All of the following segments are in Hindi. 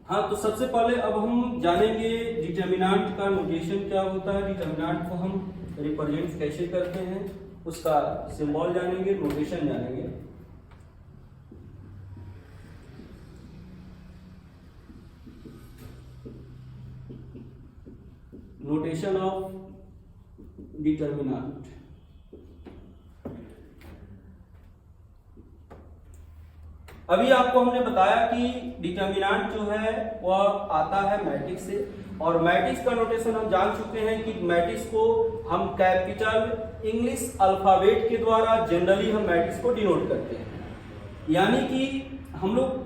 हाँ, तो सबसे पहले अब हम जानेंगे डिटर्मिनेंट का नोटेशन क्या होता है, डिटर्मिनेंट को हम रिप्रेजेंट कैसे करते हैं, उसका सिंबल जानेंगे, नोटेशन जानेंगे। Notation of determinant. अभी आपको हमने बताया कि डिटर्मिनेंट जो है वह आता है मैट्रिक्स से, और मैट्रिक्स का नोटेशन हम जान चुके हैं कि मैट्रिक्स को हम कैपिटल इंग्लिश अल्फाबेट के द्वारा जनरली हम मैट्रिक्स को डिनोट करते हैं। यानी कि हम लोग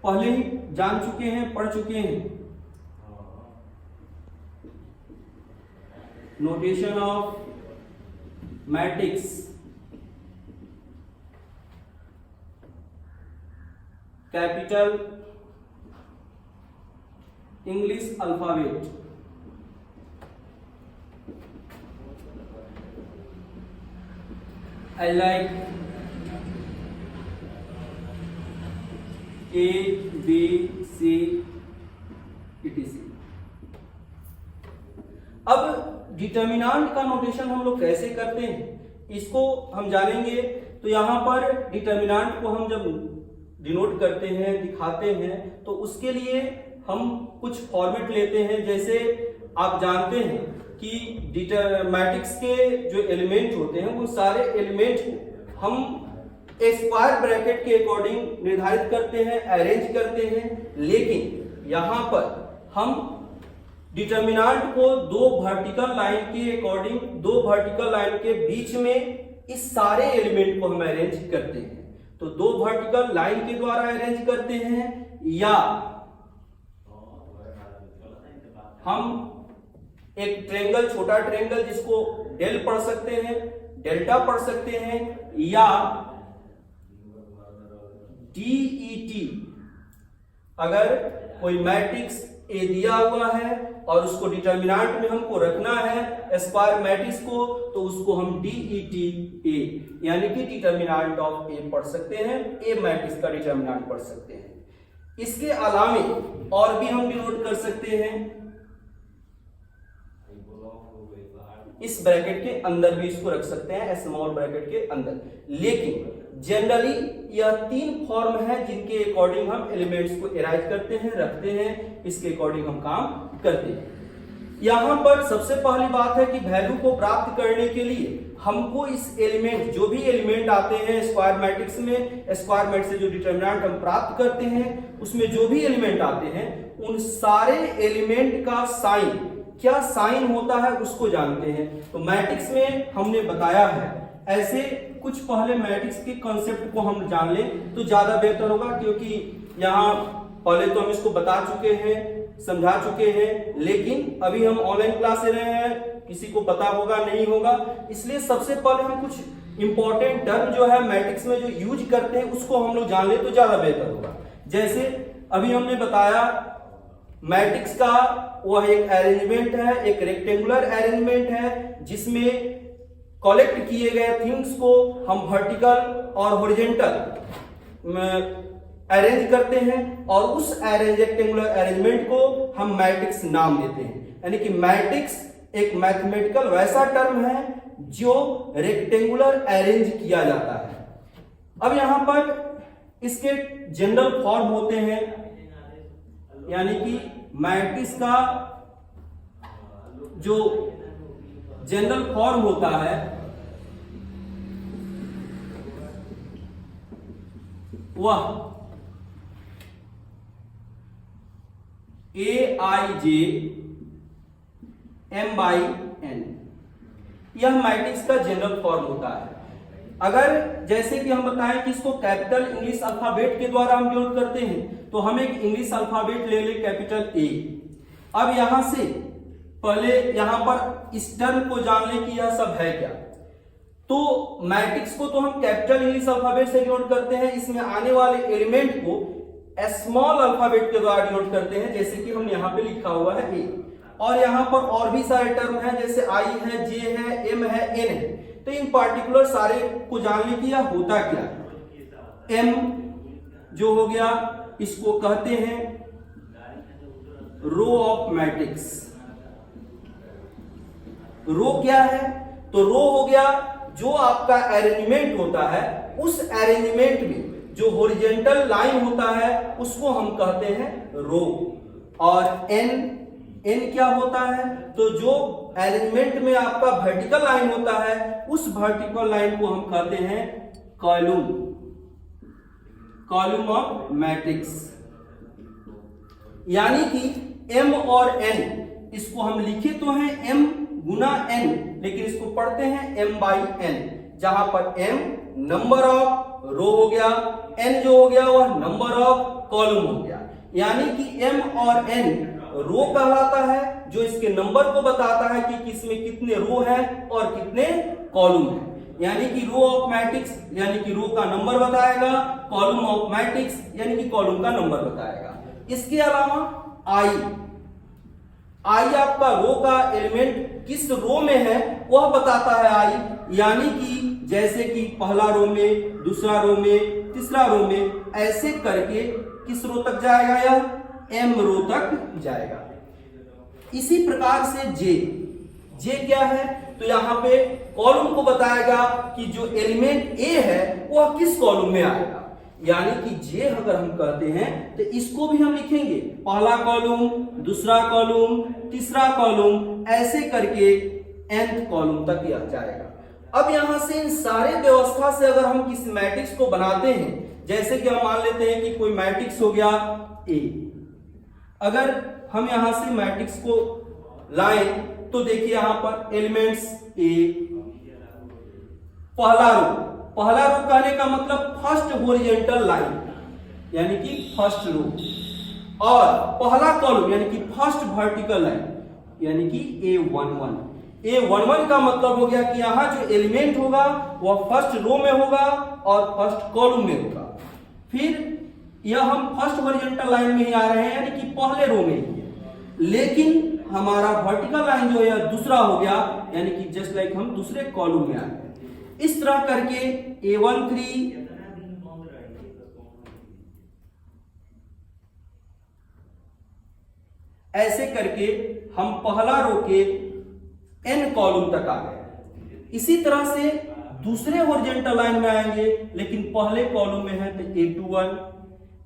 पहले ही जान चुके हैं, पढ़ चुके हैं notation of matrix capital English alphabet. I like A, B, C, etc. अब डिटर्मिनेंट का नोटेशन हम लोग कैसे करते हैं इसको हम जानेंगे। तो यहां पर डिटर्मिनेंट को हम जब डिनोट करते हैं, दिखाते हैं, तो उसके लिए हम कुछ फॉर्मेट लेते हैं। जैसे आप जानते हैं कि मैट्रिक्स के जो एलिमेंट होते हैं वो सारे एलिमेंट को हम स्क्वायर ब्रैकेट के अकॉर्डिंग निर्धारित करते हैं, अरेंज करते हैं। लेकिन यहां पर हम डिटर्मिनेंट को दो वर्टिकल लाइन के अकॉर्डिंग, दो वर्टिकल लाइन के बीच में इस सारे एलिमेंट को हम अरेंज करते हैं। तो दो वर्टिकल लाइन के द्वारा अरेंज करते हैं, या हम एक ट्रायंगल, छोटा ट्रायंगल जिसको डेल पढ़ सकते हैं, डेल्टा पढ़ सकते हैं, या DET। अगर कोई मैट्रिक्स ए दिया हुआ है और उसको डिटर्मिनेंट में हमको रखना है स्क्वायर मैट्रिक्स को, तो उसको हम DET A यानी कि डिटर्मिनेंट ऑफ ए पढ़ सकते हैं, ए मैट्रिक्स का डिटर्मिनेंट पढ़ सकते हैं। इसके अलावे और भी हम डिनोट कर सकते हैं, इस ब्रैकेट के अंदर भी इसको रख सकते हैं, स्मॉल ब्रैकेट के अंदर। लेकिन जनरली यह तीन फॉर्म है जिनके अकॉर्डिंग हम एलिमेंट्स को अरेंज करते हैं, रखते हैं, इसके अकॉर्डिंग हम काम करते हैं। यहां पर सबसे पहली बात है कि वैल्यू को प्राप्त करने के लिए हमको इस एलिमेंट, जो भी एलिमेंट आते हैं स्क्वायर मैट्रिक्स में, स्क्वायर मैट्रिक्स से जो डिटर्मिनेंट हम प्राप्त करते हैं उसमें जो भी एलिमेंट आते हैं उन सारे एलिमेंट का साइन, क्या साइन होता है उसको जानते हैं। तो मैट्रिक्स में हमने बताया है, ऐसे कुछ पहले मैट्रिक्स के कॉन्सेप्ट को हम जान लें तो ज्यादा बेहतर होगा, क्योंकि यहाँ पहले तो हम इसको बता चुके हैं, समझा चुके हैं, लेकिन अभी हम ऑनलाइन क्लास ले रहे हैं, किसी को पता होगा नहीं होगा, इसलिए सबसे पहले हम कुछ इंपॉर्टेंट टर्म जो है मैट्रिक्स में जो यूज करते हैं उसको हम लोग जान ले तो ज्यादा बेहतर होगा। जैसे अभी हमने बताया मैट्रिक्स का वह एक अरेंजमेंट है, एक रेक्टेंगुलर अरेंजमेंट है जिसमें कलेक्ट किए गए थिंग्स को हम वर्टिकल और हॉरिजॉन्टल अरेंज करते हैं, और उस रेक्टेंगुलर अरेंजमेंट को हम मैट्रिक्स नाम देते हैं। यानी कि मैट्रिक्स एक मैथमेटिकल वैसा टर्म है जो रेक्टेंगुलर अरेंज किया जाता है। अब यहां पर इसके जनरल फॉर्म होते हैं, यानी कि मैट्रिक्स का जो जनरल फॉर्म होता है वह AIJ M/n, यह मैट्रिक्स का जनरल फॉर्म होता है। अगर जैसे कि हम बताएं कि इसको कैपिटल इंग्लिश अल्फाबेट के द्वारा हम डिनोट करते हैं, तो हम एक इंग्लिश अल्फाबेट ले ले, कैपिटल A। अब यहां से पहले यहां पर इस टर्म को जान ले कि यह सब है क्या। तो मैट्रिक्स को तो हम कैपिटल इंग्लिश अल्फाबेट से डिनोट करते हैं, इसमें आने वाले एलिमेंट को स्मॉल अल्फाबेट के द्वारा डिनोट करते हैं, जैसे कि हम यहां पे लिखा हुआ है A। और यहां पर और भी सारे टर्म हैं, जैसे I है, J है, M है, N है। तो इन पार्टिकुलर सारे को जानने की यह होता क्या। M जो हो गया इसको कहते हैं रो ऑफ मैट्रिक्स। रो क्या है? तो रो हो गया जो आपका अरेंजमेंट होता है, उस अरेंजमेंट में जो हॉरिजॉन्टल लाइन होता है उसको हम कहते हैं रो। और एन क्या होता है? तो जो अरेंजमेंट में आपका वर्टिकल लाइन होता है उस वर्टिकल लाइन को हम कहते हैं कॉलम, कॉलम ऑफ मैट्रिक्स। यानी कि एम और एन, इसको हम लिखे तो हैं एम गुना एन, लेकिन इसको पढ़ते हैं एम बाई एन, जहां पर एम नंबर ऑफ रो हो गया, एन जो हो गया वह नंबर ऑफ कॉलम हो गया। यानी कि एम और एन रो कहलाता है, जो इसके नंबर को बताता है कि किसमें कितने रो हैं और कितने कॉलम हैं। यानी कि रो ऑफ मैट्रिक्स यानी कि रो का नंबर बताएगा, कॉलम ऑफ मैट्रिक्स यानी कि कॉलम का नंबर बताएगा। इसके अलावा आई आपका रो का एलिमेंट किस रो में है वह बताता है आई। यानी कि जैसे कि पहला रो में, दूसरा रो में, तीसरा रो में, ऐसे करके किस रो तक जाएगा? यह एम रो तक जाएगा। इसी प्रकार से जे क्या है? तो यहां पे कॉलम को बताएगा कि जो एलिमेंट ए है वह किस कॉलम में आएगा। यानी कि जे अगर हम कहते हैं तो इसको भी हम लिखेंगे पहला कॉलम, दूसरा कॉलम, तीसरा कॉलम, ऐसे करके nth कॉलम तक यह जाएगा। अब यहां से इन सारे व्यवस्था से अगर हम किसी मैट्रिक्स को बनाते हैं, जैसे कि हम मान लेते हैं कि कोई मैट्रिक्स हो गया ए, अगर हम यहां से मैट्रिक्स को लाएं तो देखिए यहां पर एलिमेंट्स ए, पहला रो कहने का मतलब फर्स्ट हॉरिजॉन्टल लाइन यानी कि फर्स्ट रो, और पहला कॉलम यानी कि फर्स्ट वर्टिकल लाइन यानी कि A11 का मतलब हो गया कि यहां जो एलिमेंट होगा वह फर्स्ट रो में होगा और फर्स्ट कॉलम में होगा। फिर यह हम फर्स्ट हॉरिजॉन्टल लाइन में ही आ रहे हैं यानी कि पहले रो में ही है, लेकिन हमारा वर्टिकल लाइन जो है दूसरा हो गया यानी कि जस्ट लाइक हम दूसरे कॉलम में आ गए। इस तरह करके A13 ऐसे करके हम पहला रो के n कॉलम तक आ गए। इसी तरह से दूसरे हॉरिजॉन्टल लाइन में आएंगे, लेकिन पहले कॉलम में है तो A21,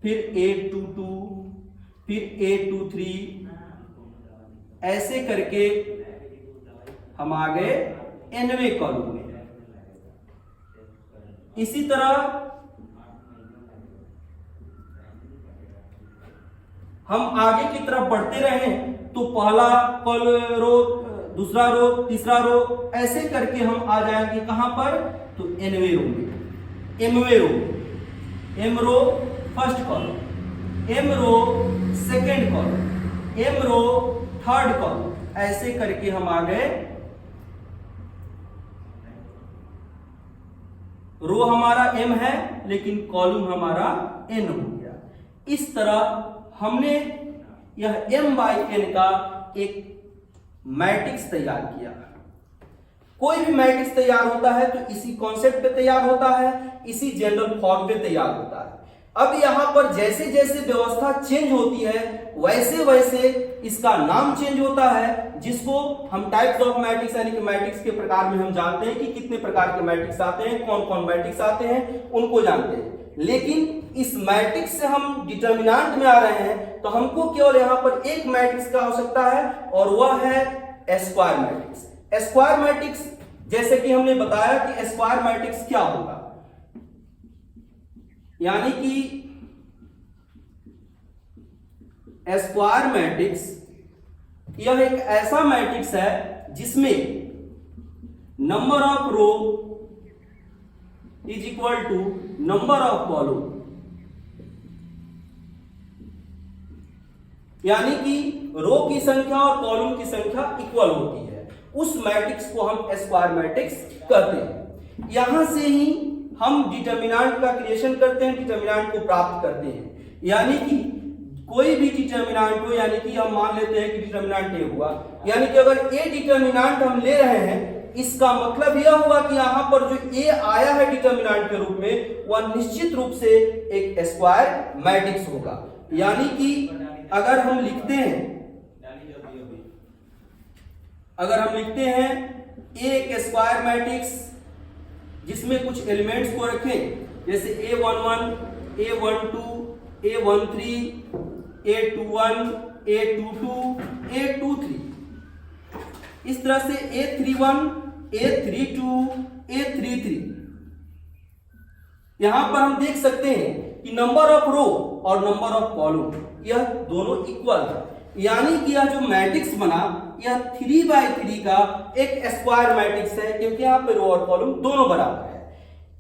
फिर A22, फिर A23, ऐसे करके हम आ गए nवें कॉलम में। इसी तरह हम आगे की तरफ बढ़ते रहे तो पहला रो, दूसरा रो, तीसरा रो, ऐसे करके हम आ जाएंगे कहां पर? तो nवें रो में। M row first column, M row second column, M row third column, ऐसे करके हम आ गए। रो हमारा m है लेकिन कॉलम हमारा n हो गया। इस तरह हमने यह m बाई n का एक मैट्रिक्स तैयार किया। कोई भी मैट्रिक्स तैयार होता है तो इसी कॉन्सेप्ट पे तैयार होता है, इसी जनरल फॉर्म पे तैयार होता है। अब यहां पर जैसे जैसे व्यवस्था चेंज होती है वैसे वैसे इसका नाम चेंज होता है, जिसको हम टाइप्स ऑफ मैट्रिक्स यानी कि मैट्रिक्स के प्रकार में हम जानते हैं कि कितने प्रकार के मैट्रिक्स आते हैं, कौन कौन मैट्रिक्स आते हैं, उनको जानते हैं। लेकिन इस मैट्रिक्स से हम डिटर्मिनेंट में आ रहे हैं तो हमको केवल यहां पर एक मैट्रिक्स का आवश्यकता है और वह है स्क्वायर मैट्रिक्स। स्क्वायर मैट्रिक्स जैसे कि हमने बताया कि स्क्वायर मैट्रिक्स क्या होगा, यानी कि स्क्वायर मैट्रिक्स यह एक ऐसा मैट्रिक्स है जिसमें number of row is equal to number of column, यानी कि रो की संख्या और कॉलम की संख्या इक्वल होती है, उस मैट्रिक्स को हम स्क्वायर मैट्रिक्स कहते हैं। यहां से ही हम डिटर्मिनेंट का क्रिएशन करते हैं, डिटर्मिनेंट को प्राप्त करते हैं। यानी कि कोई भी डिटर्मिनेंट हो, यानी कि हम मान लेते हैं कि डिटर्मिनेंट ए हुआ, यानी कि अगर ए डिटर्मिनेंट हम ले रहे हैं इसका मतलब यह हुआ कि यहां पर जो ए आया है डिटर्मिनेंट के रूप में वह निश्चित रूप से एक स्क्वायर मैट्रिक्स होगा। यानी कि अगर हम लिखते हैं अगर हम लिखते हैं एक स्क्वायर मैट्रिक्स जिसमें कुछ एलिमेंट्स को रखें, जैसे A11, A12, A13, A21, A22, A23, इस तरह से A31, A32, A33, यहां पर हम देख सकते हैं कि नंबर ऑफ रो और नंबर ऑफ कॉलम यह दोनों इक्वल है, यानी कि यह जो मैट्रिक्स बना यह 3x3 का एक स्क्वायर मैट्रिक्स है, क्योंकि यहाँ पे रो और कॉलम दोनों बराबर है।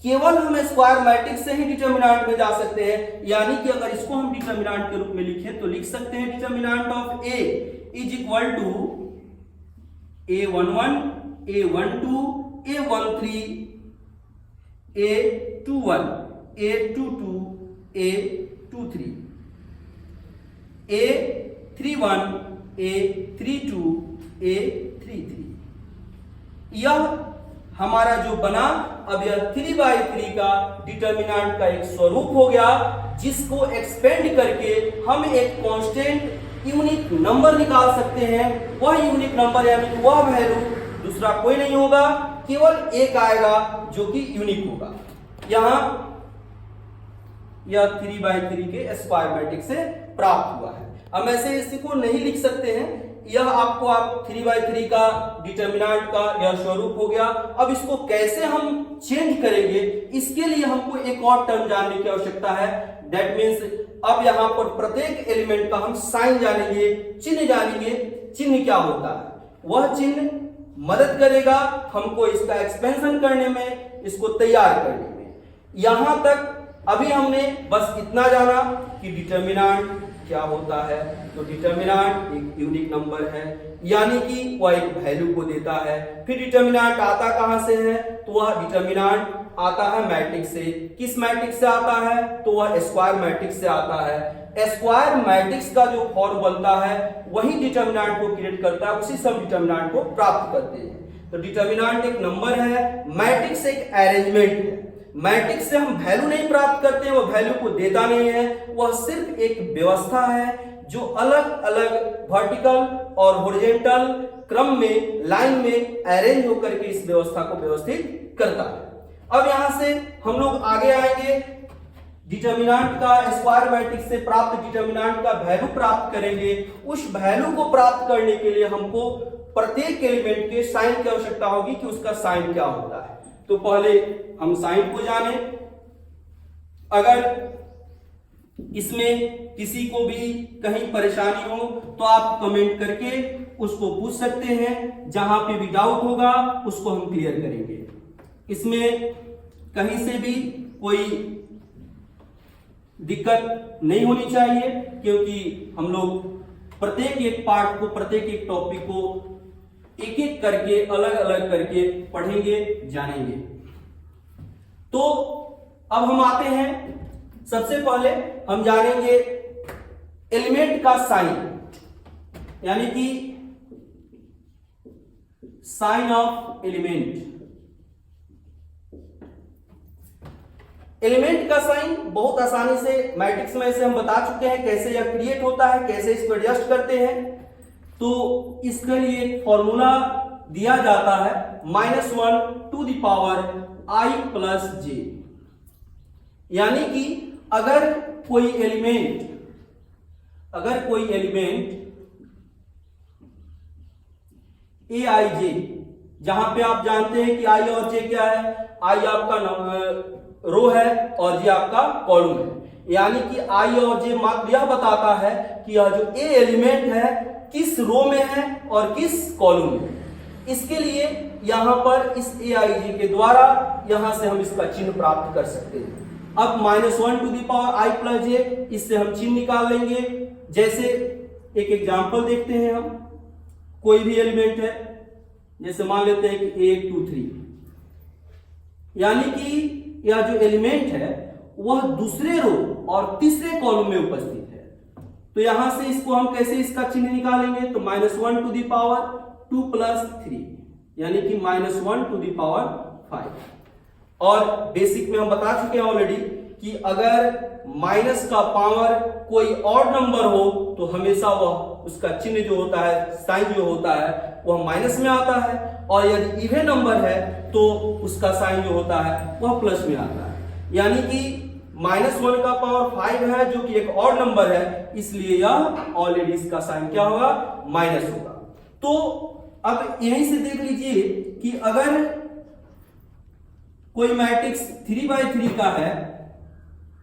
केवल हम स्क्वायर मैट्रिक्स से ही डिटरमिनेंट में जा सकते हैं, यानी कि अगर इसको हम डिटरमिनेंट के रूप में लिखें तो लिख सकते हैं determinant of A is equal to A11, A12, A13, A21, A22, A23, A31, A32, A33। यह हमारा जो बना, अब यह 3x3 का डिटरमिनेंट का एक स्वरूप हो गया, जिसको एक्सपेंड करके हम एक कांस्टेंट यूनिक नंबर निकाल सकते हैं। वह यूनिक नंबर यानी कि वह वैल्यू दूसरा कोई नहीं होगा, केवल एक आएगा जो कि यूनिक होगा। यहां यह 3x3 के स्क्वायर मैट्रिक्स से प्राप्त हुआ है। हम ऐसे इसको नहीं लिख सकते हैं, यह आपको 3x3 का डिटरमिनेंट का यह स्वरूप हो गया। अब इसको कैसे हम चेंज करेंगे, इसके लिए हमको एक और टर्म जानने की आवश्यकता है। दैट मीन्स अब यहां पर प्रत्येक एलिमेंट का हम साइन जानेंगे, चिन्ह जानेंगे। चिन्ह क्या होता है, वह चिन्ह मदद करेगा हमको इसका एक्सपेंशन करने में, इसको तैयार करने में। यहां तक अभी हमने बस इतना जाना कि डिटरमिनेंट क्या होता है। तो डिटरमिनेंट एक यूनिक नंबर है, यानी कि वह एक वैल्यू को देता है। फिर डिटरमिनेंट आता कहां से है, तो वह डिटरमिनेंट आता है मैट्रिक्स से। किस मैट्रिक्स से आता है, तो वह स्क्वायर मैट्रिक्स से आता है। स्क्वायर मैट्रिक्स का जो फॉर्म बनता है वही डिटरमिनेंट को क्रिएट करता है, उसी सब डिटरमिनेंट को प्राप्त करते हैं। तो डिटरमिनेंट एक नंबर है, मैट्रिक्स एक अरेंजमेंट है। मैट्रिक्स से हम वैल्यू नहीं प्राप्त करते हैं, वो वैल्यू को देता नहीं है, वह सिर्फ एक व्यवस्था है जो अलग अलग वर्टिकल और हॉरिजॉन्टल क्रम में, लाइन में अरेंज होकर के इस व्यवस्था को व्यवस्थित करता है। अब यहां से हम लोग आगे आएंगे, डिटरमिनेंट का स्क्वायर मैट्रिक्स से प्राप्त डिटरमिनेंट का वैल्यू प्राप्त करेंगे। उस वैल्यू को प्राप्त करने के लिए हमको प्रत्येक एलिमेंट के साइन की आवश्यकता होगी कि उसका साइन क्या होता है। तो पहले हम साइन को जाने। अगर इसमें किसी को भी कहीं परेशानी हो तो आप कमेंट करके उसको पूछ सकते हैं, जहां पे भी डाउट होगा उसको हम क्लियर करेंगे। इसमें कहीं से भी कोई दिक्कत नहीं होनी चाहिए, क्योंकि हम लोग प्रत्येक एक पार्ट को, प्रत्येक एक टॉपिक को एक एक करके, अलग अलग करके पढ़ेंगे, जानेंगे। तो अब हम आते हैं, सबसे पहले हम जानेंगे एलिमेंट का साइन, यानी कि साइन ऑफ एलिमेंट। एलिमेंट का साइन बहुत आसानी से मैट्रिक्स में से हम बता चुके हैं कैसे यह क्रिएट होता है, कैसे इसको एडजस्ट करते हैं। तो इसके लिए एक फॉर्मूला दिया जाता है -1 to the power i plus j, यानी कि अगर कोई एलिमेंट a i j, जहां पे आप जानते हैं कि i और j क्या है, i आपका रो है और j आपका कॉलम है, यानी कि i और j मात्र यह बताता है कि यह जो a एलिमेंट है किस रो में है और किस कॉलम में। इसके लिए यहां पर इस aij के द्वारा यहां से हम इसका चिन्ह प्राप्त कर सकते हैं। अब -1 to the power i plus j, इससे हम चिन्ह निकाल लेंगे। जैसे एक एग्जांपल देखते हैं, हम कोई भी एलिमेंट है, जैसे मान लेते हैं कि 1 2 3, यानी कि यह जो एलिमेंट है वह दूसरे रो और तीसरे कॉलम में उपस्थित है। तो यहां से इसको हम कैसे इसका चिन्ह निकालेंगे, तो -1 टू द पावर 2 प्लस 3, यानी कि -1 टू द पावर 5। और बेसिक में हम बता चुके हैं ऑलरेडी कि अगर माइनस का पावर कोई और नंबर हो तो हमेशा वह उसका चिन्ह जो होता है, साइन जो होता है वह माइनस में आता है, और यदि इवन नंबर है तो उसका साइन जो होता है वह प्लस में आता है। यानी कि -1 का पावर 5 है जो कि एक और नंबर है, इसलिए यह ऑलरेडी इसका साइन क्या होगा, माइनस होगा। तो अब यहीं से देख लीजिए कि अगर कोई मैट्रिक्स 3/3 का है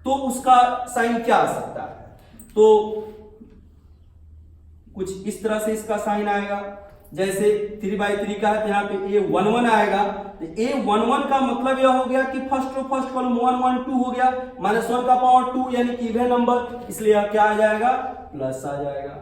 तो उसका साइन क्या आ सकता है। तो कुछ इस तरह से इसका साइन आएगा, जैसे 3/3 का है तो यहाँ पे A11 आएगा। तो A11 का मतलब यह हो गया कि फर्स्ट कॉलम 1 1 2 हो गया, -1 का पावर 2 यानी कि इवन नंबर, इसलिए यह क्या आ जाएगा, प्लस आ जाएगा।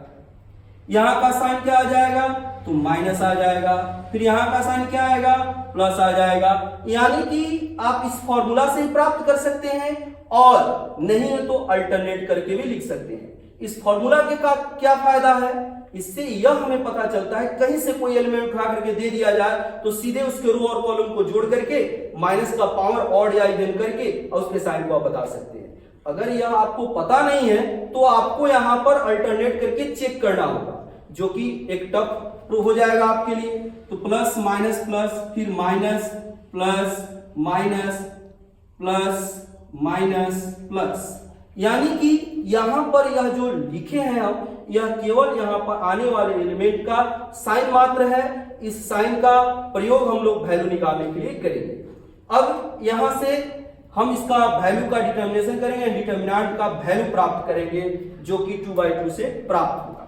यहाँ का साइन क्या आ जाएगा, तो माइनस आ जाएगा। फिर यहाँ का साइन क्या आएगा, प्लस आ जाएगा। यानी कि आप इस फॉर्मूला से ही प्राप्त कर सकते हैं, और नहीं तो अल्टरनेट करके भी लिख सकते हैं। इस फॉर्मूला के का क्या फायदा है, इससे यह हमें पता चलता है कहीं से कोई एलिमेंट उठा करके दे दिया जाए तो सीधे उसके रो और कॉलम को जोड़ करके माइनस का पावर ऑड या इवन करके और उसके साइन को आप बता सकते हैं। अगर यह आपको पता नहीं है तो आपको यहां पर अल्टरनेट करके चेक करना होगा, जो कि एक टफ हो जाएगा आपके लिए। तो प्लस माइनस प्लस, फिर minus plus minus plus minus plus, यानी कि यहां पर यह जो लिखे हैं हम, यह केवल यहां पर आने वाले एलिमेंट का साइन मात्र है। इस साइन का प्रयोग हम लोग वैल्यू निकालने के लिए करेंगे। अब यहां से हम इसका वैल्यू का डिटर्मिनेशन करेंगे, डिटर्मिनेंट का वैल्यू प्राप्त करेंगे जो कि 2/2 से प्राप्त होगा।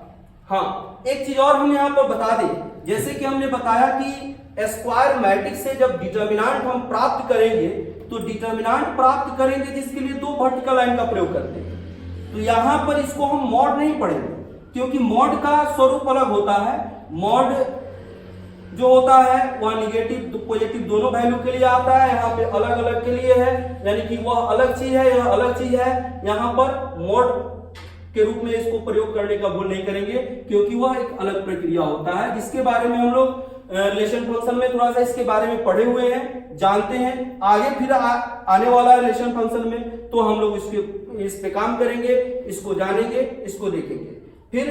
हाँ, एक चीज और हम यहां पर बता दें, जैसे कि हमने बताया कि स्क्वायर मैट्रिक्स से जब डिटर्मिनेंट हम प्राप्त करेंगे तो डिटर्मिनेंट प्राप्त करेंगे जिसके लिए दो वर्टिकल लाइन का प्रयोग करते हैं। तो यहां पर इसको हम मॉड नहीं पढ़ेंगे, क्योंकि मॉड का स्वरूप अलग होता है। मॉड जो होता है वह निगेटिव पॉजिटिव दोनों वैल्यू के लिए आता है, यहाँ पे अलग अलग के लिए है, यानी कि वह अलग चीज है, यह अलग चीज है। यहाँ पर मॉड के रूप में इसको प्रयोग करने का भूल नहीं करेंगे, क्योंकि वह एक अलग प्रक्रिया होता है, जिसके बारे में हम लोग रिलेशन फंक्शन में थोड़ा सा इसके बारे में पढ़े हुए हैं, जानते हैं। आगे फिर आने वाला रिलेशन फंक्शन में तो हम लोग इस पे काम करेंगे, इसको जानेंगे, इसको देखेंगे। फिर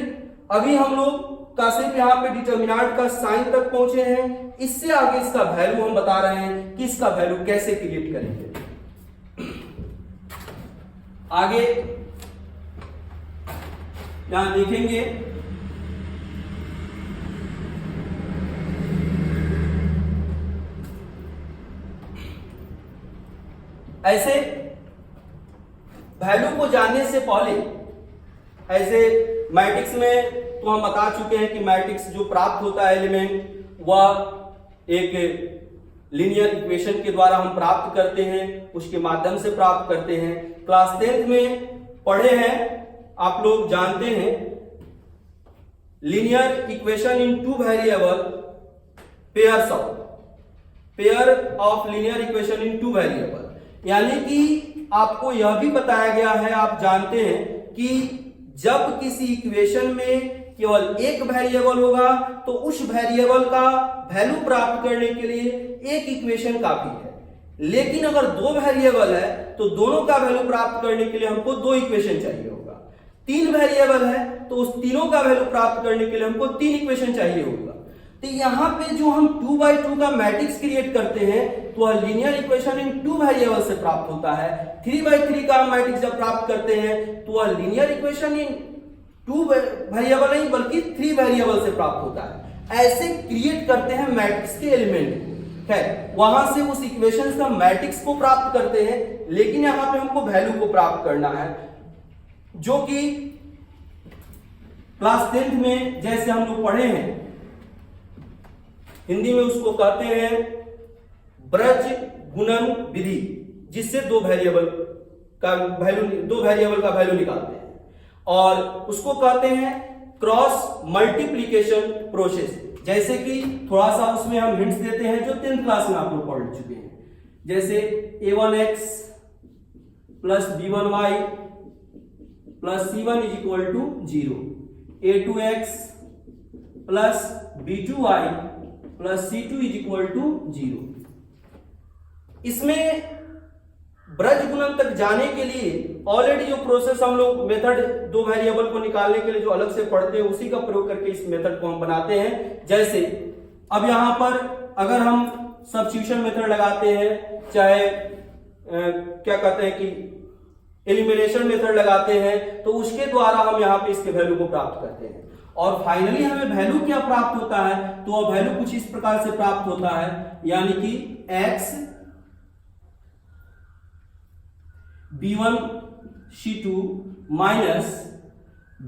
अभी हम लोग का सिर्फ यहाँ पे डिटर्मिनेंट का साइन तक पहुंचे हैं, इससे आगे इसका वैल्यू हम बता रहे हैं कि इसका वैल्यू कैसे क्रिएट करेंगे। आगे यहां देखेंगे ऐसे वैल्यू को जानने से पहले, ऐसे मैट्रिक्स में तो हम बता चुके हैं कि मैट्रिक्स जो प्राप्त होता है एलिमेंट, वह एक लीनियर इक्वेशन के द्वारा हम प्राप्त करते हैं, उसके माध्यम से प्राप्त करते हैं। क्लास 10th में पढ़े हैं, आप लोग जानते हैं, linear equation in two variable pair of linear equation in two variable, यानी कि आपको यह भी बताया गया है, आप जानते हैं कि जब किसी इक्वेशन में केवल एक वेरिएबल होगा तो उस वेरिएबल का वैल्यू प्राप्त करने के लिए एक इक्वेशन काफी है। लेकिन अगर दो वेरिएबल है तो दोनों का वैल्यू प्राप्त करने के लिए हमको दो इक्वेशन चाहिए होगा। तीन वेरिएबल है तो उस तीनों का वैल्यू प्राप्त करने के लिए हमको तीन इक्वेशन चाहिए होगा। तो यहां पे जो हम 2/2 का मैट्रिक्स क्रिएट करते हैं तो वह linear equation in two variable से प्राप्त होता है। 3/3 का मैट्रिक्स जब प्राप्त करते हैं तो वह linear equation in two variable नहीं बल्कि 3 वेरिएबल से प्राप्त होता है। ऐसे क्रिएट करते हैं मैट्रिक्स के एलिमेंट को, है वहां से उस इक्वेशन का मैट्रिक्स को प्राप्त करते हैं। लेकिन यहां पे हमको वैल्यू को प्राप्त करना है, जो कि क्लास 10th में जैसे हम लोग पढ़े हैं, हिंदी में उसको कहते हैं ब्रज गुणन विधि, जिससे दो वेरिएबल का वैल्यू निकालते हैं, और उसको कहते हैं क्रॉस मल्टीप्लिकेशन प्रोसेस। जैसे कि थोड़ा सा उसमें हम हिंट्स देते हैं जो 10th क्लास में आप लोग पढ़ चुके हैं, जैसे a1x plus b1y plus c1 is equal to 0, a2x plus b2y plus c2 is equal to 0। इसमें ब्रज गुणन तक जाने के लिए ऑलरेडी जो प्रोसेस हम लोग मेथड दो वेरिएबल को निकालने के लिए जो अलग से पढ़ते हैं उसी का प्रयोग करके इस मेथड को हम बनाते हैं। जैसे अब यहां पर अगर हम सब्स्टिट्यूशन मेथड लगाते हैं, चाहे क्या कहते हैं कि एलिमिनेशन मेथड लगाते हैं, तो उसके द्वारा हम यहाँ पे इसके वैल्यू को प्राप्त करते हैं। और फाइनली हमें वैल्यू क्या प्राप्त होता है, तो वैल्यू कुछ इस प्रकार से प्राप्त होता है, यानी कि x b1 c2 minus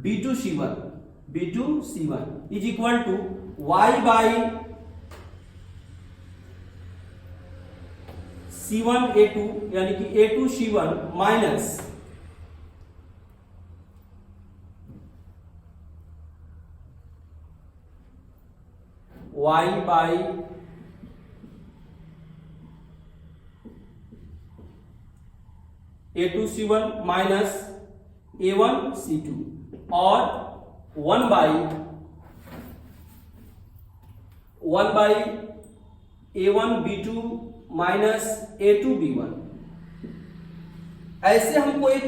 b2 c1 is equal to y by c1 a2 यानी कि a2 c1 minus y by a2 c1 minus a1 c2 और 1 by a1 b2 minus a2 b1। ऐसे हमको एक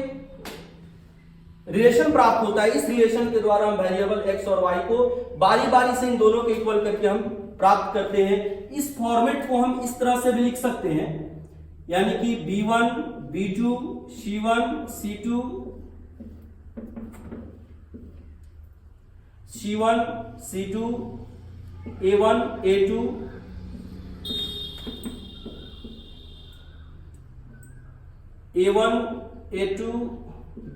रिलेशन प्राप्त होता है। इस रिलेशन के द्वारा हम वेरिएबल x और y को बारी बारी से इन दोनों के इक्वल करके हम प्राप्त करते हैं। इस फॉर्मेट को हम इस तरह से भी लिख सकते हैं, यानी कि b1 b2 c1 c2 c1 c2 a1 a2 a1 a2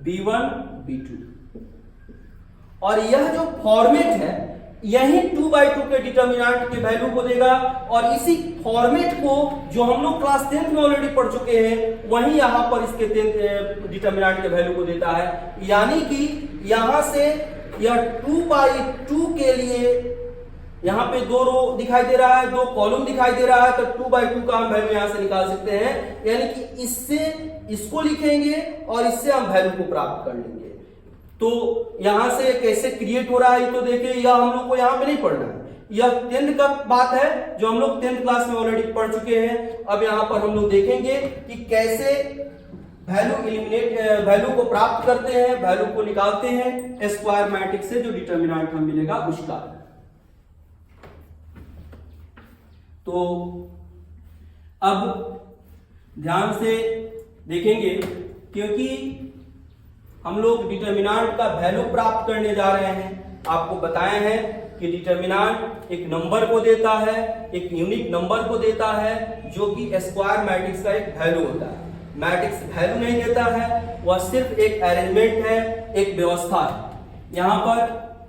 b1 b2। और यह जो फॉर्मेट है यही 2/2 के डिटर्मिनेंट के वैल्यू को देगा, और इसी फॉर्मेट को जो हम लोग क्लास 10th में ऑलरेडी पढ़ चुके हैं वही यहां पर इसके 10th डिटर्मिनेंट के वैल्यू को देता है। यानी कि यहां से यह 2/2 के लिए यहां पे 2 रो दिखाई दे रहा है, 2 कॉलम दिखाई दे रहा है, तो 2/2 का हम वैल्यू यहां से निकाल सकते हैं। यानी कि इससे इसको लिखेंगे और इससे हम वैल्यू को प्राप्त कर लेंगे। तो यहां से कैसे क्रिएट हो रहा है तो देखिए, यह हम लोग को यहां पे नहीं पढ़ना है, यह 10th का बात है जो हम लोग 10th क्लास में ऑलरेडी पढ़ चुके हैं। अब यहां पर हम लोग देखेंगे कि कैसे वैल्यू को प्राप्त करते हैं, वैल्यू को निकालते हैं स्क्वायर मैट्रिक्स से जो डिटर्मिनेंट हमें मिलेगा उसका। तो अब ध्यान से देखेंगे, क्योंकि हम लोग डिटर्मिनेंट का वैल्यू प्राप्त करने जा रहे हैं। आपको बताया है कि डिटर्मिनेंट एक नंबर को देता है, एक यूनिक नंबर को देता है जो कि स्क्वायर मैट्रिक्स का एक वैल्यू होता है। मैट्रिक्स वैल्यू नहीं देता है, वह सिर्फ एक अरेंजमेंट है, एक व्यवस्था है। यहां पर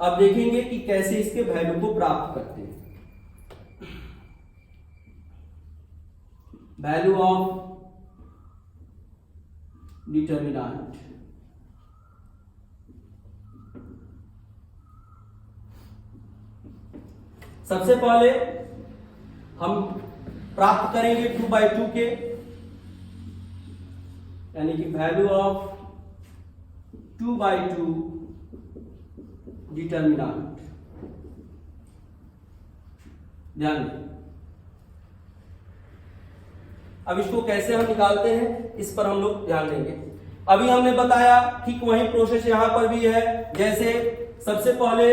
अब देखेंगे कि कैसे इसके वैल्यू को प्राप्त करते हैं। वैल्यू ऑफ डिटर्मिनेंट, सबसे पहले हम प्राप्त करेंगे 2/2 के, यानी कि वैल्यू ऑफ 2/2 डिटर्मिनेंट। ध्यान दें, अब इसको कैसे हम निकालते हैं इस पर हम लोग ध्यान देंगे। अभी हमने बताया ठीक वही प्रोसेस यहां पर भी है। जैसे सबसे पहले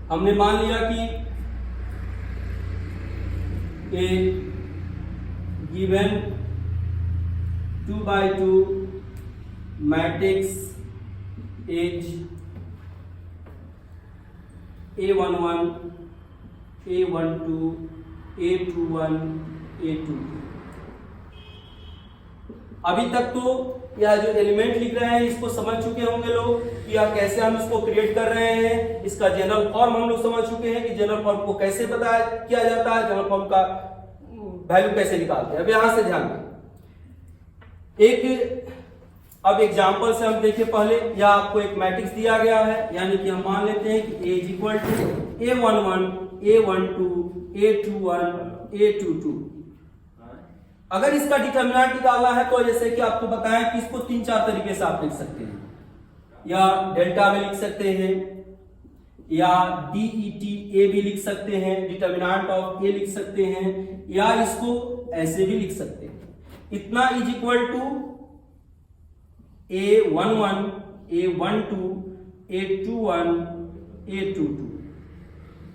हमने मान लिया कि a given 2/2 matrix is a11 a12 a21 a22। अभी तक तो यह जो एलिमेंट लिख रहे हैं इसको समझ चुके होंगे लोग कि यह कैसे हम इसको क्रिएट कर रहे हैं। इसका जनरल फॉर्म हम लोग समझ चुके हैं कि जनरल फॉर्म को कैसे पता किया जाता है, जनरल फॉर्म का वैल्यू कैसे निकालते हैं। अब यहां से ध्यान दें, अब एग्जांपल से हम देखिए। पहले यह आपको एक मैट्रिक्स दिया गया है, यानी कि हम मान लेते हैं कि A is equal to A11 A12 A21 A22। अगर इसका डिटर्मिनेंट निकालना है तो जैसे कि आपको बताया कि इसको 3-4 तरीके से आप लिख सकते हैं। या डेल्टा में लिख सकते हैं, या DET A भी लिख सकते हैं, डिटर्मिनेंट ऑफ A लिख सकते हैं, या इसको ऐसे भी लिख सकते हैं, इतना is equal to A11 A12 A21 A22।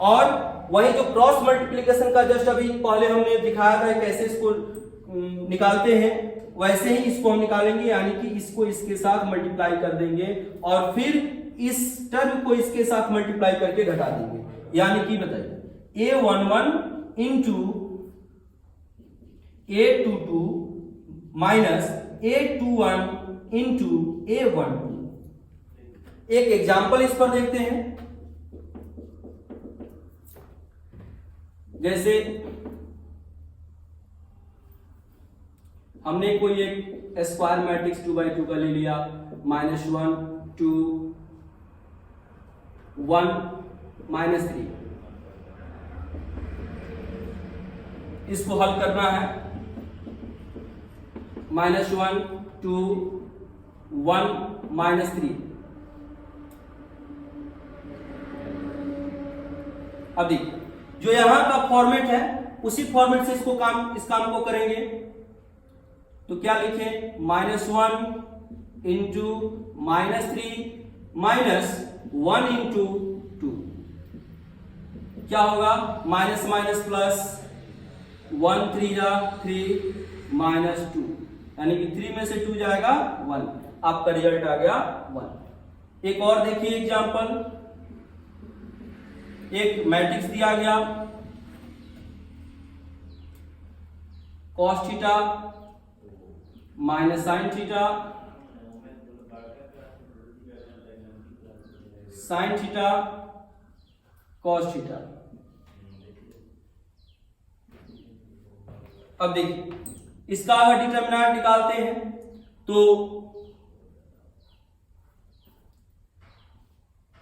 और वही जो क्रॉस मल्टीप्लिकेशन का जस्ट अभी पहले हमने दिखाया था कैसे इसको निकालते हैं, वैसे ही इसको हम निकालेंगे, यानी कि इसको इसके साथ मल्टीप्लाई कर देंगे और फिर इस टर्म को इसके साथ मल्टीप्लाई करके घटा देंगे, यानी कि बताइए A11 into A22 minus A21 into A12। एक एग्जाम्पल इस पर देखते हैं, जैसे हमने कोई एक स्क्वायर मैट्रिक्स 2x2 का ले लिया, -1 2 1 -3, इसको हल करना है, -1 2 1 -3। अब देखिए जो यहां का फॉर्मेट है उसी फॉर्मेट से इस काम को करेंगे, तो क्या लिखें, -1 इंटू -3 माइनस 1 इंटू 2, क्या होगा, माइनस माइनस प्लस, 1 3 जा 3 -2, यानी कि 3 में से 2 जाएगा 1, आपका रिजल्ट आ गया 1। एक और देखिए एग्जांपल, एक मैट्रिक्स दिया गया cos theta minus sine theta, sine theta cos theta. अब देखिए इसका अगर डिटरमिनेंट निकालते हैं तो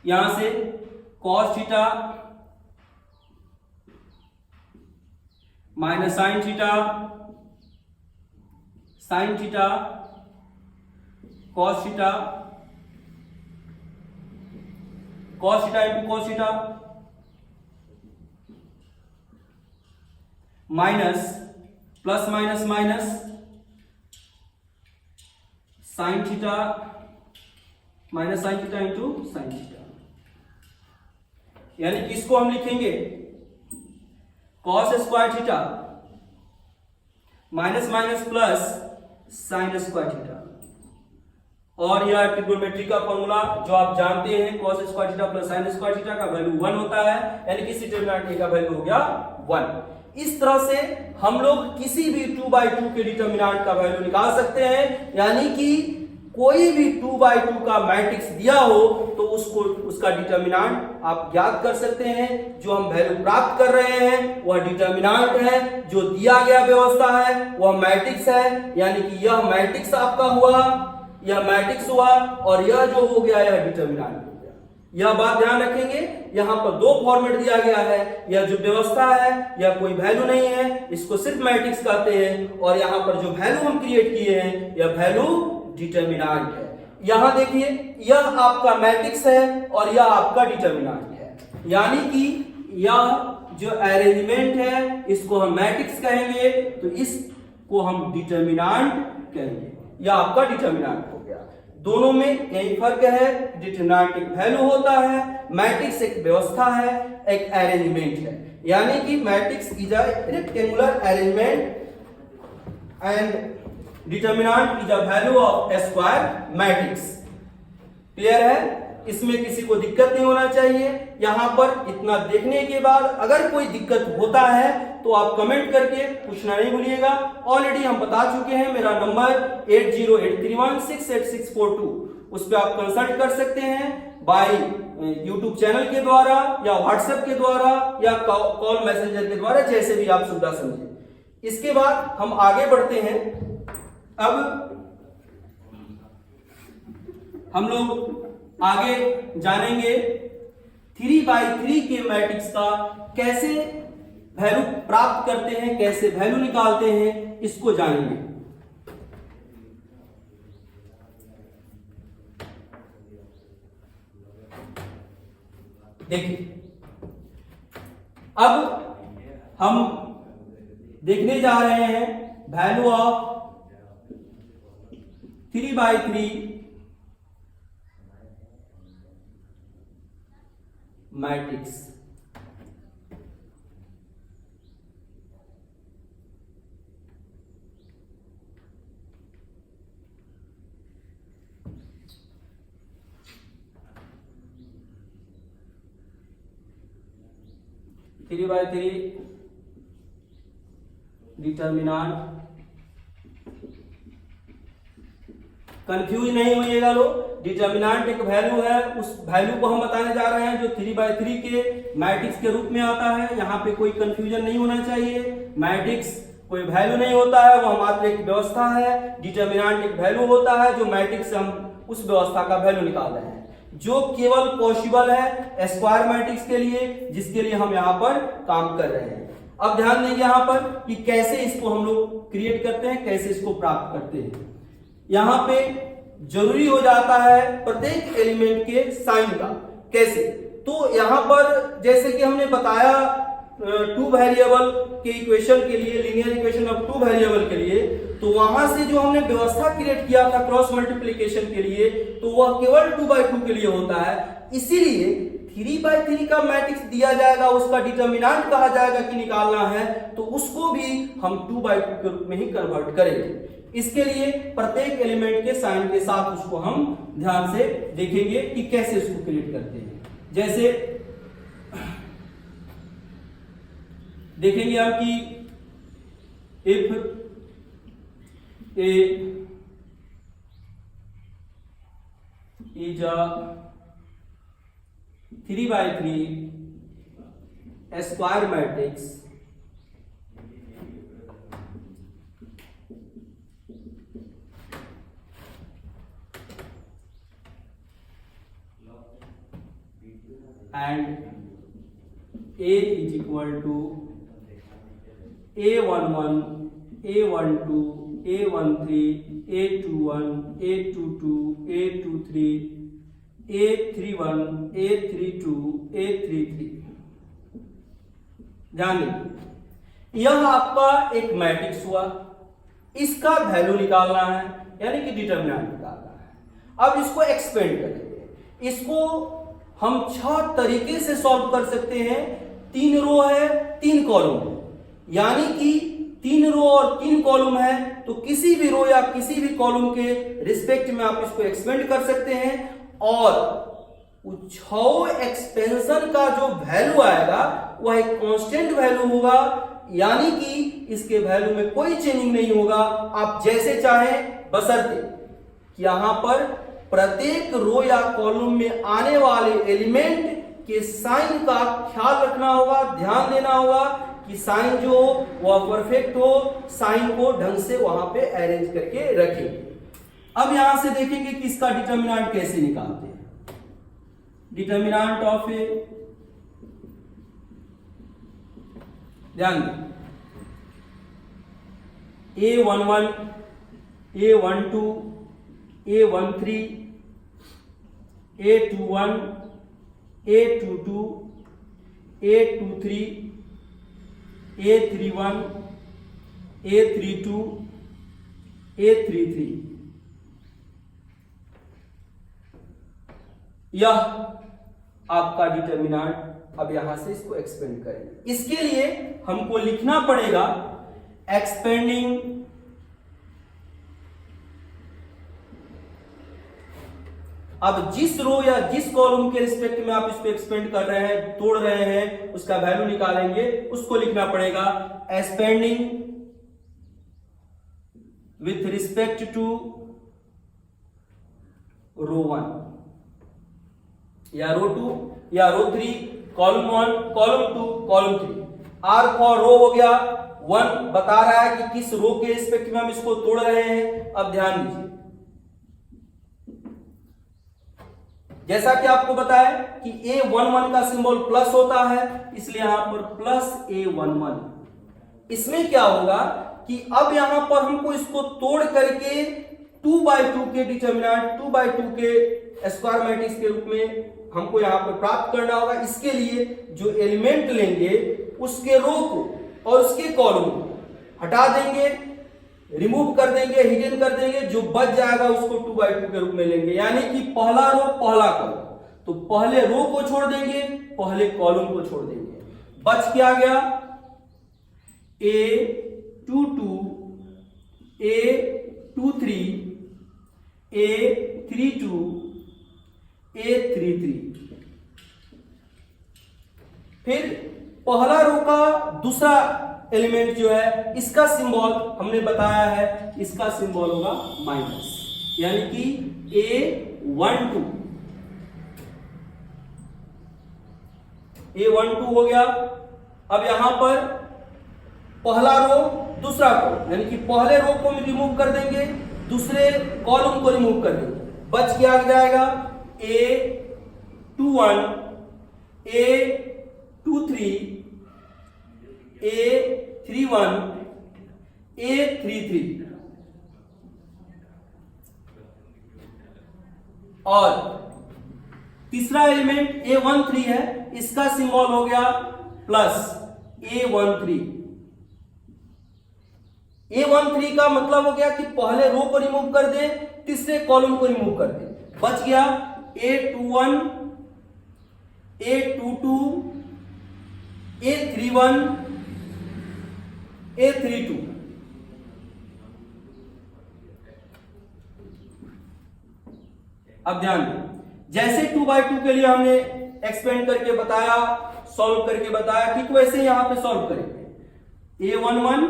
यहां से cos theta minus sine theta, sine theta cos theta, cos theta into cos theta, minus plus minus minus sine theta minus sine theta into sine theta, यानी कि इसको हम लिखेंगे cos square theta minus minus plus sine square theta. और यह ट्रिग्नोमेट्री का फॉर्मूला जो आप जानते हैं, cos square theta plus sine square theta का वैल्यू 1 होता है, यानी कि डिटरमिनेंट का वैल्यू हो गया 1। इस तरह से हम लोग किसी भी 2/2 के डिटरमिनेंट का वैल्यू निकाल सकते हैं, यानी कि कोई भी 2/2 का मैट्रिक्स दिया हो तो उसका डिटरमिनेंट आप ज्ञात कर सकते हैं। जो हम वैल्यू प्राप्त कर रहे हैं वह डिटरमिनेंट है, जो दिया गया व्यवस्था है वह मैट्रिक्स है, यानी कि यह मैट्रिक्स आपका हुआ, यह मैट्रिक्स हुआ और यह जो हो गया यह डिटरमिनेंट हो गया। यह बात ध्यान रखेंगे, यहां पर 2 फॉर्मेट दिया गया है, यह जो व्यवस्था है यह कोई वैल्यू नहीं है, इसको सिर्फ मैट्रिक्स कहते हैं, और यहां पर जो वैल्यू हम क्रिएट किए हैं यह वैल्यू डिटरमिनेंट है। यहां देखिए यह आपका मैट्रिक्स है और यह आपका डिटरमिनेंट है, यानी कि यह जो अरेंजमेंट है इसको हम मैट्रिक्स कहेंगे, तो इसको हम डिटरमिनेंट कहेंगे। यह आपका डिटरमिनेंट हो गया। दोनों में यही फर्क है, डिटरमिनेंट एक वैल्यू होता है, मैट्रिक्स एक व्यवस्था है, एक अरेंजमेंट है, यानी कि matrix is a rectangular arrangement and determinant is a value of square matrix. Clear है? इसमें किसी को दिक्कत नहीं होना चाहिए। यहां पर इतना देखने के बाद अगर कोई दिक्कत होता है तो आप कमेंट करके पूछना नहीं भूलिएगा। ऑलरेडी हम बता चुके हैं, मेरा नंबर 8083168642, उस पर आप कंसल्ट कर सकते हैं बाय यूट्यूब चैनल के द्वारा या व्हाट्सएप के द्वारा या कॉल मैसेंजर के द्वारा, जैसे भी आप सुविधा समझे। इसके बाद हम आगे बढ़ते हैं। अब हम लोग आगे जानेंगे 3/3 के मैट्रिक्स का कैसे वैल्यू प्राप्त करते हैं, कैसे वैल्यू निकालते हैं, इसको जानेंगे। देखिए अब हम देखने जा रहे हैं value of 3/3 matrix. Three by three determinant, confuse नहीं होइएगा लोग। डिटर्मिनांट एक वैल्यू है, उस वैल्यू को हम बताने जा रहे हैं जो 3/3 के मैट्रिक्स के रूप में आता है। यहाँ पे कोई कंफ्यूजन नहीं होना चाहिए। मैट्रिक्स कोई वैल्यू नहीं होता है, वह मात्र एक व्यवस्था है। डिटर्मिनांट एक वैल्यू होता है जो मैट्रिक्स से हम उस व्यवस्था का वैल्यू निकाल रहे हैं, जो केवल पॉसिबल है स्क्वायर मैट्रिक्स के लिए, जिसके लिए हम यहाँ पर काम कर रहे हैं। अब ध्यान देंगे यहाँ पर कि कैसे इसको हम लोग क्रिएट करते हैं, कैसे इसको प्राप्त करते हैं। यहाँ पे जरूरी हो जाता है प्रत्येक एलिमेंट के साइन का। कैसे? तो यहाँ पर जैसे कि हमने बताया टू वेरिएबल के इक्वेशन के लिए, linear equation of two variable के लिए, तो वहां से जो हमने व्यवस्था क्रिएट किया था क्रॉस मल्टीप्लिकेशन के लिए, तो वह केवल 2/2 के लिए होता है। इसीलिए 3/3 का मैट्रिक्स दिया जाएगा, उसका डिटर्मिनेंट कहा जाएगा कि निकालना है, तो उसको भी हम 2/2 के रूप में ही कन्वर्ट करेंगे। इसके लिए प्रत्येक एलिमेंट के साइन के साथ उसको हम ध्यान से देखेंगे कि कैसे उसको क्रिएट करते हैं। जैसे देखेंगे हम कि if A is a 3/3 square matrix and A is equal to A11, A12, A13, A21, A22, A23, A31, A32, A33। ध्यान दीजिए, यह आपका एक मैट्रिक्स हुआ, इसका वैल्यू निकालना है, यानी कि डिटर्मिनेंट निकालना है। अब इसको एक्सपेंड करेंगे। इसको हम 6 तरीके से सॉल्व कर सकते हैं। 3 रो है, 3 कॉलम है, यानी कि 3 रो और 3 कॉलम है, तो किसी भी रो या किसी भी कॉलम के रिस्पेक्ट में आप इसको एक्सपेंड कर सकते हैं, और 6 एक्सपेंशन का जो वैल्यू आएगा वह एक कांस्टेंट वैल्यू होगा, यानी कि इसके वैल्यू में कोई चेंजिंग नहीं होगा। आप जैसे चाहें, बशर्ते कि यहां पर प्रत्येक रो या कॉलम में आने वाले एलिमेंट के साइन का ख्याल रखना होगा, ध्यान देना होगा कि साइन जो हो वह परफेक्ट हो, साइन को ढंग से वहां पे अरेंज करके रखें। अब यहां से देखेंगे कि इसका डिटर्मिनेंट कैसे निकालते हैं। डिटर्मिनेंट ऑफ ए, ध्यान दें, A11, A12, A13, A21, A22, A23, A31, A32, A33, यह आपका डिटर्मिनेंट। अब यहां से इसको एक्सपेंड करेंगे। इसके लिए हमको लिखना पड़ेगा एक्सपेंडिंग अब जिस रो या जिस कॉलम के रिस्पेक्ट में आप इसको एक्सपेंड कर रहे हैं, तोड़ रहे हैं, उसका वैल्यू निकालेंगे, उसको लिखना पड़ेगा expanding with respect to row 1 या रो 2 या row 3, column 1, column 2, column 3। R for row हो गया 1, बता रहा है कि किस रो के रिस्पेक्ट में हम इसको तोड़ रहे हैं। अब ध्यान दीजिए, जैसा कि आपको बताया कि A11 का सिंबल प्लस होता है, इसलिए यहां पर प्लस A11। इसमें क्या होगा कि अब यहां पर हमको इसको तोड़ करके 2/2 के डिटर्मिनेंट, 2/2 के स्क्वायर मैट्रिक्स के रूप में हमको यहाँ पे प्राप्त करना होगा। इसके लिए जो एलिमेंट लेंगे उसके रो को और उसके कॉलम को हटा देंगे, रिमूव कर देंगे, हिडन कर देंगे। जो बच जाएगा उसको 2/2 के रूप में लेंगे, यानी कि पहला रो पहला कॉलम। तो पहले रो को छोड़ देंगे, पहले कॉलम को छोड़ देंगे। बच क्या गया? A22, A23, A32, A33। फिर पहला रो का दूसरा एलिमेंट जो है, इसका सिंबल हमने बताया है, इसका सिंबल होगा माइनस, यानी कि A12। A12 हो गया। अब यहां पर पहला रो दूसरा कॉलम, यानी कि पहले रो को रिमूव कर देंगे, दूसरे कॉलम को रिमूव कर देंगे। बच क्या जाएगा? A21, A23, A31, A33। और तीसरा एलिमेंट A13 है, इसका सिंबल हो गया प्लस A13। A13 का मतलब हो गया कि पहले रो को रिमूव कर दे, तीसरे कॉलम को रिमूव कर दे। बच गया A21, A22, A31, A32। अब ध्यान दें, जैसे 2/2 के लिए हमने एक्सपेंड करके बताया, सॉल्व करके बताया, ठीक वैसे यहां पे सॉल्व करेंगे। A11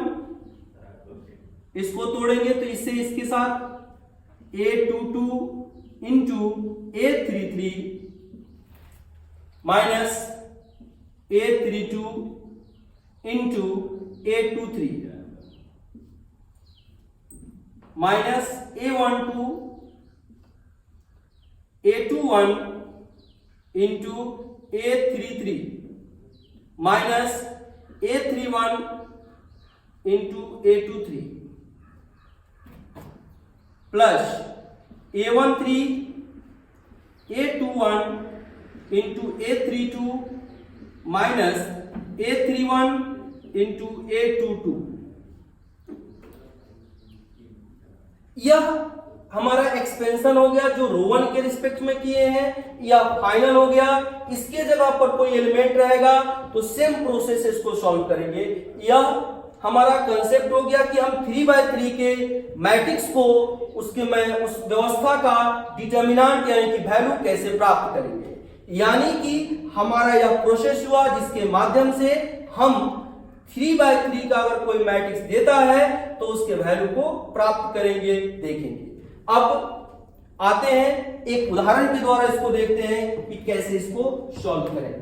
इसको तोड़ेंगे तो इससे इसके साथ A22 into A33 minus A32 into A23 minus A12 A21 into A33 minus A31 into A23 plus A13 A21 into A32 minus A31 into A22। यह हमारा एक्सपेंशन हो गया जो रो 1 के रिस्पेक्ट में किए हैं, या फाइनल हो गया। इसके जगह पर कोई एलिमेंट रहेगा तो सेम प्रोसेस इसको सॉल्व करेंगे। यह हमारा कंसेप्ट हो गया कि हम 3/3 के मैट्रिक्स को उस व्यवस्था का डिटर्मिनेंट यानी कि वैल्यू कैसे प्राप्त करेंगे। यानी कि हमारा यह प्रोसेस हुआ जिसके माध्यम से हम 3/3 का अगर कोई मैट्रिक्स देता है तो उसके वैल्यू को प्राप्त करेंगे, देखेंगे। अब आते हैं एक उदाहरण के द्वारा इसको देखते हैं कि कैसे इसको सॉल्व करें।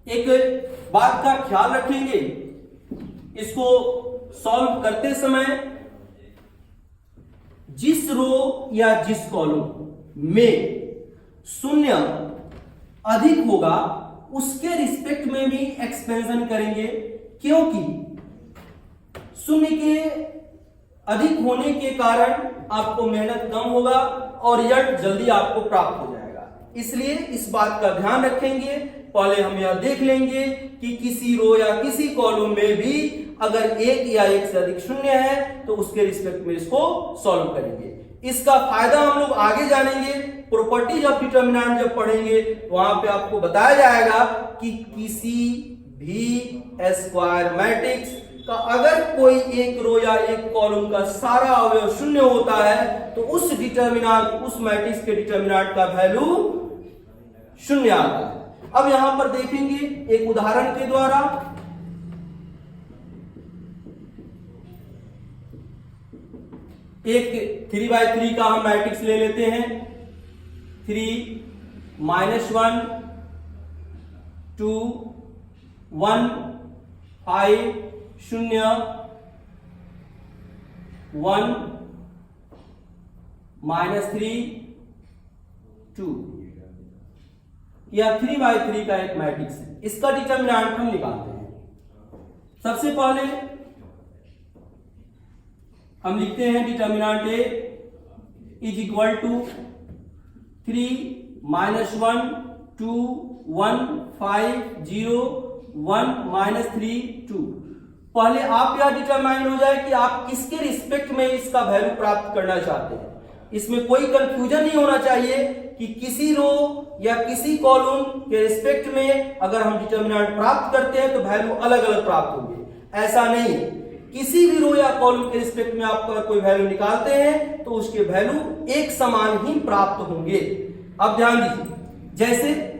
एक बात का ख्याल रखेंगे, इसको सॉल्व करते समय जिस रो या जिस कॉलम में शून्य अधिक होगा उसके रिस्पेक्ट में भी एक्सपेंशन करेंगे, क्योंकि शून्य के अधिक होने के कारण आपको मेहनत कम होगा और रिजल्ट जल्दी आपको प्राप्त हो जाएगा। इसलिए इस बात का ध्यान रखेंगे। पहले हम यह देख लेंगे कि किसी रो या किसी कॉलम में भी अगर एक या एक से अधिक शून्य है तो उसके रिस्पेक्ट में इसको सॉल्व करेंगे। इसका फायदा हम लोग आगे जानेंगे। प्रॉपर्टीज ऑफ डिटर्मिनेंट जब पढ़ेंगे वहां पे आपको बताया जाएगा कि किसी भी स्क्वायर मैट्रिक्स का अगर कोई एक रो या एक कॉलम का सारा अवयव शून्य होता है तो उस डिटर्मिनेंट, उस मैट्रिक्स के डिटर्मिनेंट का वैल्यू शून्य आता है। अब यहां पर देखेंगे एक उदाहरण के द्वारा। एक 3/3 का हम मैट्रिक्स ले लेते हैं। 3 -1 2 1 5 0 1 -3 2। यह 3/3 का एक मैट्रिक्स है। इसका डिटर्मिनेंट हम निकालते हैं। सबसे पहले हम लिखते हैं determinant A is equal to 3 -1 2 1 5 0 1 -3 2। पहले आप यह डिटरमाइन हो जाए कि आप किसके रिस्पेक्ट में इसका वैल्यू प्राप्त करना चाहते हैं। इसमें कोई कंफ्यूजन नहीं होना चाहिए कि किसी रो या किसी कॉलम के रिस्पेक्ट में अगर हम डिटरमिनेंट प्राप्त करते हैं तो वैल्यू अलग अलग प्राप्त होंगे। ऐसा नहीं, किसी भी रो या कॉलम के रिस्पेक्ट में आप अगर कोई वैल्यू निकालते हैं तो उसके वैल्यू एक समान ही प्राप्त होंगे। अब ध्यान दीजिए, जैसे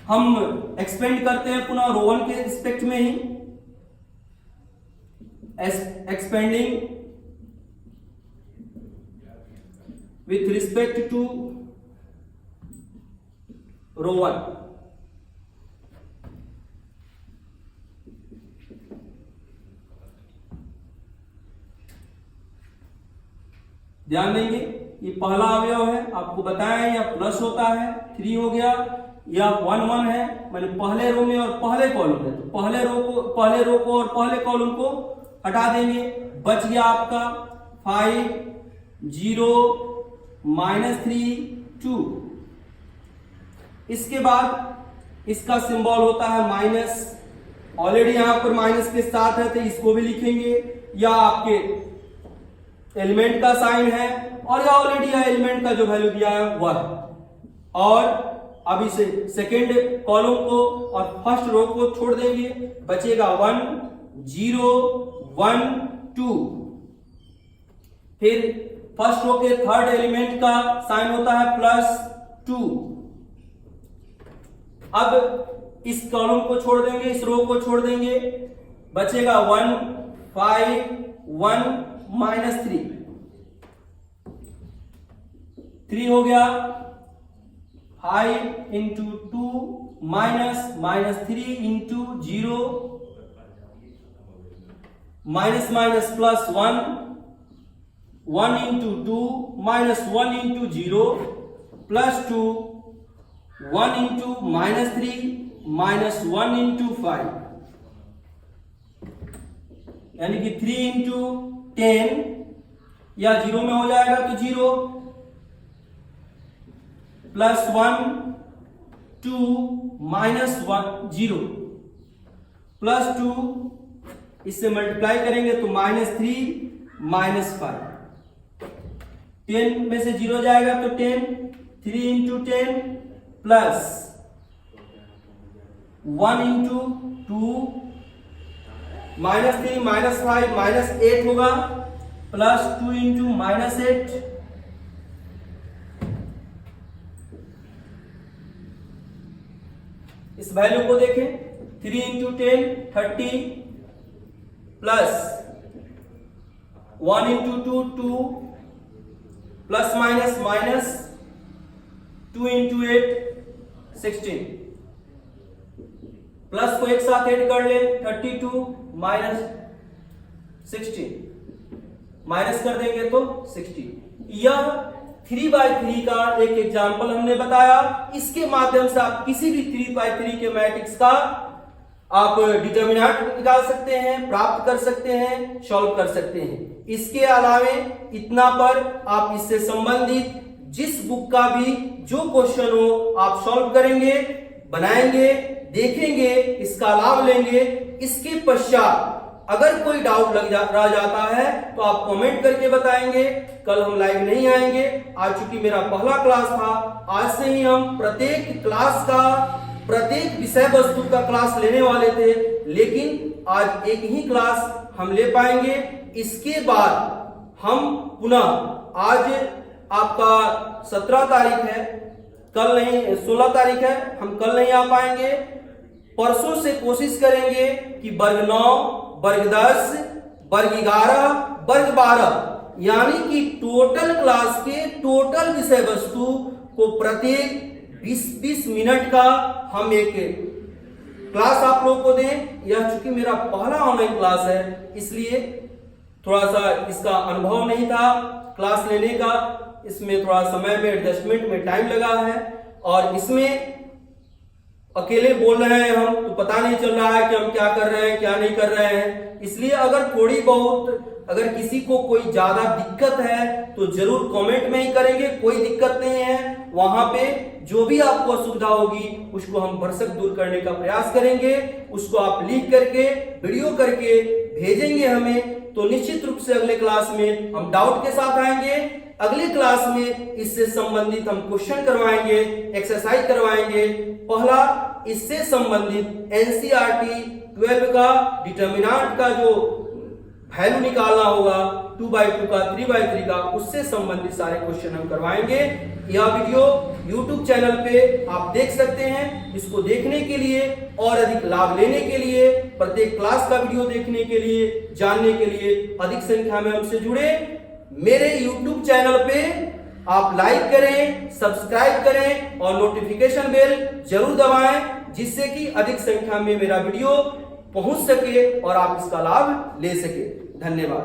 हम एक्सपेंड करते हैं पुनः रो 1 के रिस्पेक्ट में ही, expanding with respect to row 1। ध्यान देंगे, ये पहला अवयव है, आपको बताया है, या प्लस होता है 3 हो गया, या 1 1 है, मैंने पहले रो में और पहले कॉलम में, तो पहले रो को और पहले कॉलम को हटा देंगे, बच गया आपका 5 0 -3 2। इसके बाद इसका सिंबल होता है माइनस, ऑलरेडी यहां पर माइनस के साथ है तो इसको भी लिखेंगे, या आपके एलिमेंट का साइन है, और या ऑलरेडी यह एलिमेंट का जो वैल्यू दिया है वह है। और अब इसे सेकेंड कॉलम को और फर्स्ट रो को छोड़ देंगे, बचेगा 1 0 1 2। फिर फर्स्ट रो के थर्ड एलिमेंट का साइन होता है +2। अब इस कॉलम को छोड़ देंगे, इस रो को छोड़ देंगे, बचेगा 1 5 1 -3 3 हो गया, 5 × 2 -3 × 0 -+1 1 × 2 -1 × 0 +2 1 × -3 -1 × 5, यानी कि 3 × 10, या 0 में हो जाएगा तो 0 +1 2 -1 0 +2, इससे मल्टीप्लाई करेंगे तो -3 -5, 10 में से 0 जाएगा तो 10, 3 × 10 प्लस 1 × 2 -3 -5 -8 होगा, प्लस 2 × -8 इस वैल्यू को देखें, 3 × 10 30 प्लस 1 × 2 2 प्लस माइनस 2 × 8 16, प्लस को एक साथ ऐड कर ले, 32 -16 माइनस कर देंगे तो 60। यह 3/3 का एक एग्जाम्पल हमने बताया। इसके माध्यम से आप किसी भी 3/3 के मैट्रिक्स का आप डिटरमिनेंट निकाल सकते हैं, प्राप्त कर सकते हैं, सॉल्व कर सकते हैं। इसके अलावे इतना पर आप इससे संबंधित जिस बुक का भी जो क्वेश्चन हो आप सॉल्व करेंगे, बनाएंगे, देखेंगे, इसका लाभ लेंगे। इसके पश्चात अगर कोई डाउट रह जाता है तो आप कमेंट करके बताएंगे। कल हम लाइव नहीं आएंगे, आज चूंकि मेरा पहला क्लास था, आज से ही हम प्रत्येक क्लास का, प्रत्येक विषय वस्तु का क्लास लेने वाले थे, लेकिन आज एक ही क्लास हम ले पाएंगे। इसके बाद हम पुनः, आज आपका 17 तारीख है, कल नहीं 16 तारीख है, हम कल नहीं आ पाएंगे। परसों से कोशिश करेंगे कि वर्ग 9, वर्ग 10, वर्ग 11, वर्ग 12 यानी कि टोटल क्लास के टोटल विषय वस्तु को प्रत्येक 20-20 मिनट का हम एक क्लास आप लोगों को दें। यह चूंकि मेरा पहला ऑनलाइन क्लास है, इसलिए थोड़ा सा इसका अनुभव नहीं था क्लास लेने का, इसमें थोड़ा समय में एडजस्टमेंट में टाइम लगा है, और इसमें अकेले बोल रहे हैं हम तो पता नहीं चल रहा है कि हम क्या कर रहे हैं क्या नहीं कर रहे हैं। इसलिए अगर थोड़ी बहुत अगर किसी को कोई ज्यादा दिक्कत है तो जरूर कमेंट में ही करेंगे, कोई दिक्कत नहीं है। वहां पे जो भी आपको असुविधा होगी उसको हम भरसक दूर करने का प्रयास करेंगे। उसको आप लिख करके वीडियो करके भेजेंगे हमें, तो निश्चित रूप से अगले क्लास में हम डाउट के साथ आएंगे। अगले क्लास में इससे संबंधित हम क्वेश्चन करवाएंगे, एक्सरसाइज करवाएंगे। पहला इससे संबंधित एनसीईआरटी 12 का डिटर्मिनेंट का जो वैल्यू निकालना होगा 2/2 का 3/3 का, उससे संबंधित सारे क्वेश्चन हम करवाएंगे। यह वीडियो YouTube चैनल पे आप देख सकते हैं। इसको देखने के लिए और अधिक लाभ लेने के लिए, प्रत्येक क्लास का वीडियो देखने के लिए, जानने के लिए अधिक संख्या में हमसे जुड़े। मेरे YouTube चैनल पे आप लाइक करें, सब्सक्राइब करें और नोटिफिकेशन बेल जरूर दबाएं, जिससे कि अधिक संख्या में मेरा वीडियो पहुंच सके और आप इसका लाभ ले सके। धन्यवाद।